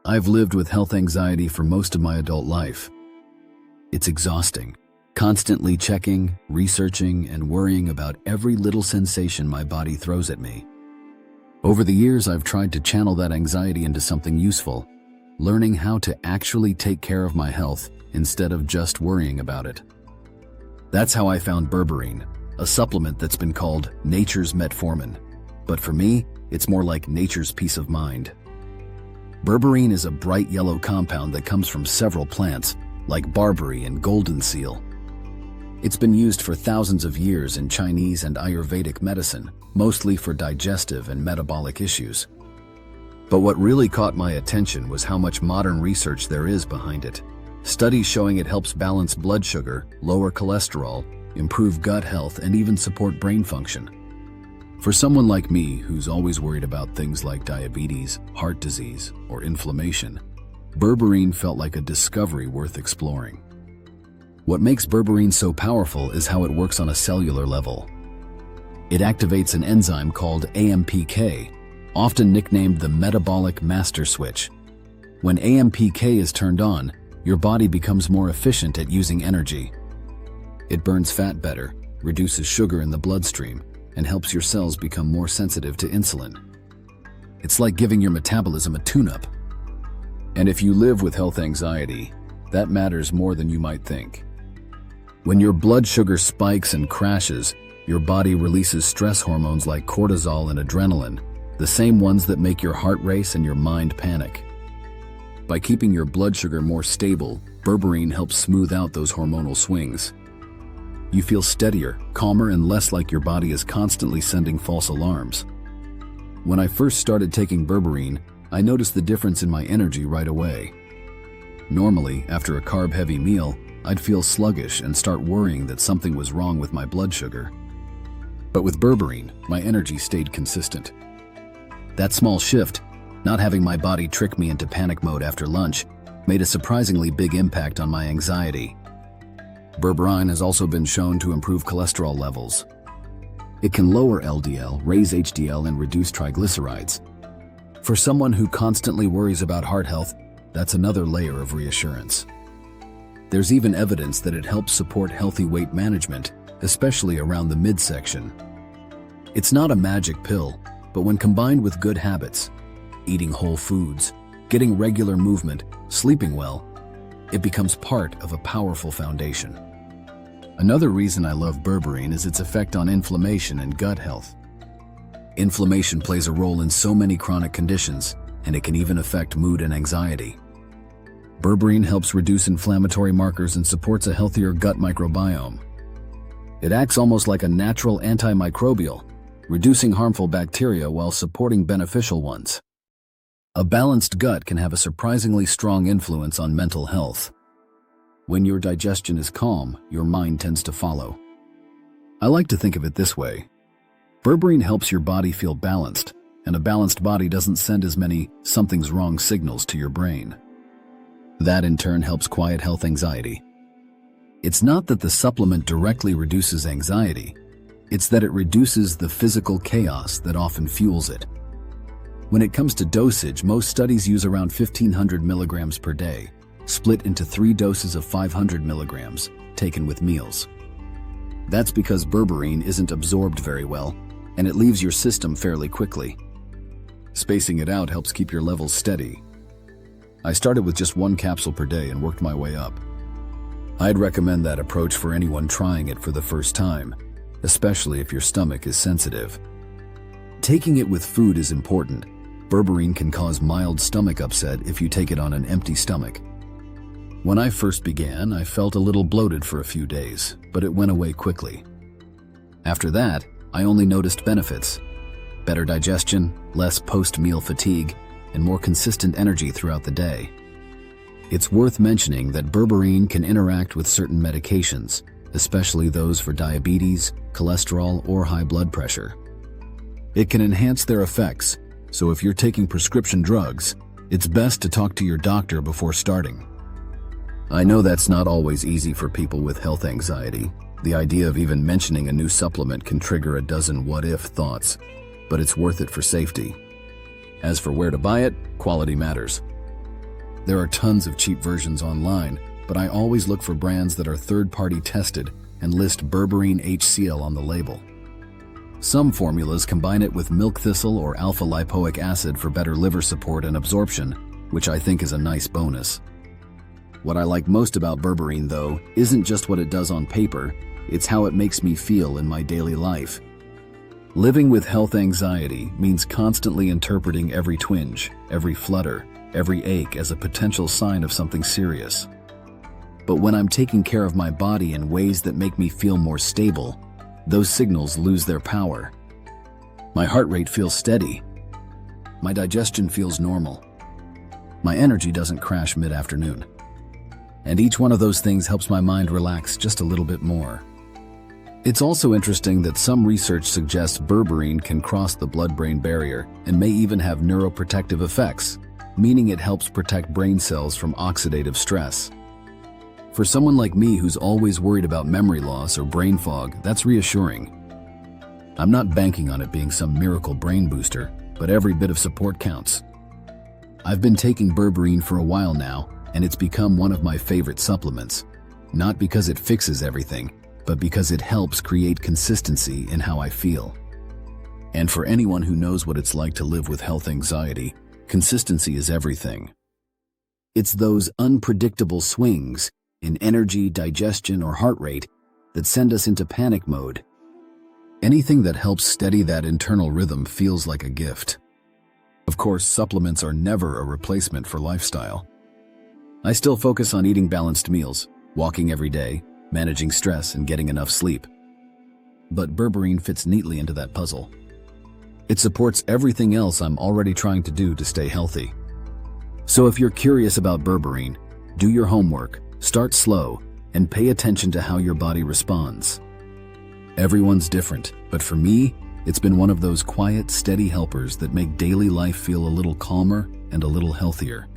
I've lived with health anxiety for most of my adult life. It's exhausting, constantly checking, researching, and worrying about every little sensation my body throws at me. Over the years, I've tried to channel that anxiety into something useful, learning how to actually take care of my health instead of just worrying about it. That's how I found Berberine, a supplement that's been called nature's Metformin. But for me, it's more like nature's peace of mind. Berberine is a bright yellow compound that comes from several plants, like barberry and golden seal. It's been used for thousands of years in Chinese and Ayurvedic medicine, mostly for digestive and metabolic issues. But what really caught my attention was how much modern research there is behind it. Studies showing it helps balance blood sugar, lower cholesterol, improve gut health, and even support brain function. For someone like me, who's always worried about things like diabetes, heart disease, or inflammation, Berberine felt like a discovery worth exploring. What makes Berberine so powerful is how it works on a cellular level. It activates an enzyme called AMPK, often nicknamed the metabolic master switch. When AMPK is turned on, your body becomes more efficient at using energy. It burns fat better, reduces sugar in the bloodstream, and helps your cells become more sensitive to insulin. It's like giving your metabolism a tune-up. And if you live with health anxiety, that matters more than you might think. When your blood sugar spikes and crashes, your body releases stress hormones like cortisol and adrenaline, the same ones that make your heart race and your mind panic. By keeping your blood sugar more stable, Berberine helps smooth out those hormonal swings. You feel steadier, calmer, and less like your body is constantly sending false alarms. When I first started taking Berberine, I noticed the difference in my energy right away. Normally, after a carb-heavy meal, I'd feel sluggish and start worrying that something was wrong with my blood sugar. But with Berberine, my energy stayed consistent. That small shift, not having my body trick me into panic mode after lunch, made a surprisingly big impact on my anxiety. Berberine has also been shown to improve cholesterol levels. It can lower LDL, raise HDL, and reduce triglycerides. For someone who constantly worries about heart health, that's another layer of reassurance. There's even evidence that it helps support healthy weight management, especially around the midsection. It's not a magic pill, but when combined with good habits, eating whole foods, getting regular movement, sleeping well, it becomes part of a powerful foundation. Another reason I love Berberine is its effect on inflammation and gut health. Inflammation plays a role in so many chronic conditions, and it can even affect mood and anxiety. Berberine helps reduce inflammatory markers and supports a healthier gut microbiome. It acts almost like a natural antimicrobial, reducing harmful bacteria while supporting beneficial ones. A balanced gut can have a surprisingly strong influence on mental health. When your digestion is calm, your mind tends to follow. I like to think of it this way. Berberine helps your body feel balanced, and a balanced body doesn't send as many something's wrong signals to your brain. That in turn helps quiet health anxiety. It's not that the supplement directly reduces anxiety, it's that it reduces the physical chaos that often fuels it. When it comes to dosage, most studies use around 1,500 milligrams per day, split into 3 doses of 500 milligrams, taken with meals. That's because Berberine isn't absorbed very well, and it leaves your system fairly quickly. Spacing it out helps keep your levels steady. I started with just 1 capsule per day and worked my way up. I'd recommend that approach for anyone trying it for the first time, especially if your stomach is sensitive. Taking it with food is important. Berberine can cause mild stomach upset if you take it on an empty stomach. When I first began, I felt a little bloated for a few days, but it went away quickly. After that, I only noticed benefits: better digestion, less post-meal fatigue, and more consistent energy throughout the day. It's worth mentioning that Berberine can interact with certain medications, especially those for diabetes, cholesterol, or high blood pressure. It can enhance their effects, so if you're taking prescription drugs, it's best to talk to your doctor before starting. I know that's not always easy for people with health anxiety. The idea of even mentioning a new supplement can trigger a dozen what-if thoughts, but it's worth it for safety. As for where to buy it, quality matters. There are tons of cheap versions online, but I always look for brands that are third-party tested and list Berberine HCl on the label. Some formulas combine it with milk thistle or alpha-lipoic acid for better liver support and absorption, which I think is a nice bonus. What I like most about Berberine, though, isn't just what it does on paper, it's how it makes me feel in my daily life. Living with health anxiety means constantly interpreting every twinge, every flutter, every ache as a potential sign of something serious. But when I'm taking care of my body in ways that make me feel more stable, those signals lose their power. My heart rate feels steady. My digestion feels normal. My energy doesn't crash mid-afternoon. And each one of those things helps my mind relax just a little bit more. It's also interesting that some research suggests berberine can cross the blood-brain barrier and may even have neuroprotective effects, meaning it helps protect brain cells from oxidative stress. For someone like me who's always worried about memory loss or brain fog, that's reassuring. I'm not banking on it being some miracle brain booster, but every bit of support counts. I've been taking berberine for a while now, and it's become one of my favorite supplements. Not because it fixes everything, but because it helps create consistency in how I feel. And for anyone who knows what it's like to live with health anxiety, consistency is everything. It's those unpredictable swings in energy, digestion, or heart rate that send us into panic mode. Anything that helps steady that internal rhythm feels like a gift. Of course, supplements are never a replacement for lifestyle. I still focus on eating balanced meals, walking every day, managing stress, and getting enough sleep. But berberine fits neatly into that puzzle. It supports everything else I'm already trying to do to stay healthy. So if you're curious about berberine, do your homework, start slow, and pay attention to how your body responds. Everyone's different, but for me, it's been one of those quiet, steady helpers that make daily life feel a little calmer and a little healthier.